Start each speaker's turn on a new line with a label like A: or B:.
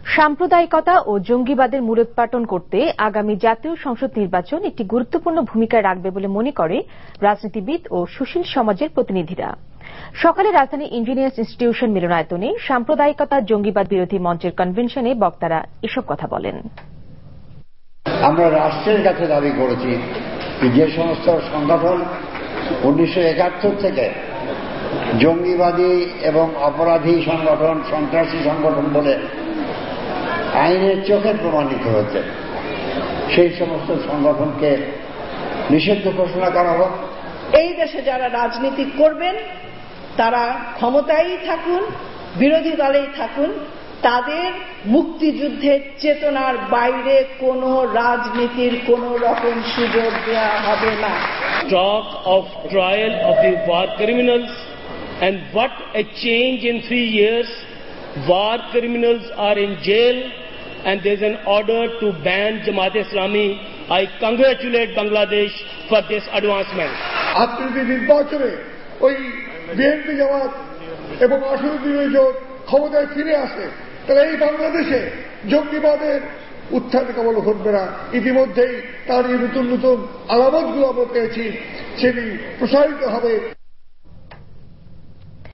A: সাম্প্রদায়িকতা ও জঙ্গিবাদের মূলোৎপাটন করতে আগামী জাতীয় সংসদ নির্বাচন একটি গুরুত্বপূর্ণ ভূমিকা রাখবে বলে মনে করে রাজনীতিবিদ ও সুশীল সমাজের প্রতিনিধিরা। সকালে রাজধানী ইঞ্জিনিয়ার্স ইনস্টিটিউশন মিলনায়তনে সাম্প্রদায়িকতা জঙ্গিবাদ বিরোধী মঞ্চের কনভেনশনে বক্তারা এসব কথা বলেন।
B: আমরা রাষ্ট্রের কাছে দাবি করেছি যে সমস্ত সংগঠন 1971 থেকে জঙ্গিবাদী এবং অপরাধী সংগঠন, সন্ত্রাসী সংগঠন বলে আইনের চোখে প্রমাণিত হয়েছে, সেই সমস্ত সংগঠনকে নিষিদ্ধ ঘোষণা করা হোক।
C: এই দেশে যারা রাজনীতি করবেন তারা ক্ষমতায় থাকুন, বিরোধী দলেই থাকুন, তাদের মুক্তিযুদ্ধের চেতনার বাইরে কোনো রাজনীতির কোন রকম সুযোগ দেওয়া হবে না।
D: Talk of trial of the war criminals, and what a change in 3 years. War criminals are in jail and there's an order to ban Jamaat-e-Islami. I congratulate Bangladesh for this advancement.
E: আপনি যদি নির্বাচনে ওই BNP জামাত এবং আসদুদ্দিন জোট ক্ষমতায় ফিরে আসে তাহলে এই বাংলাদেশে জঙ্গিবাদের উত্থান কেবল ঘটবে না, ইতিমধ্যেই তার এই নতুন নতুন আলামতগুলো আমরা পেয়েছি, সেটি প্রসারিত হবে।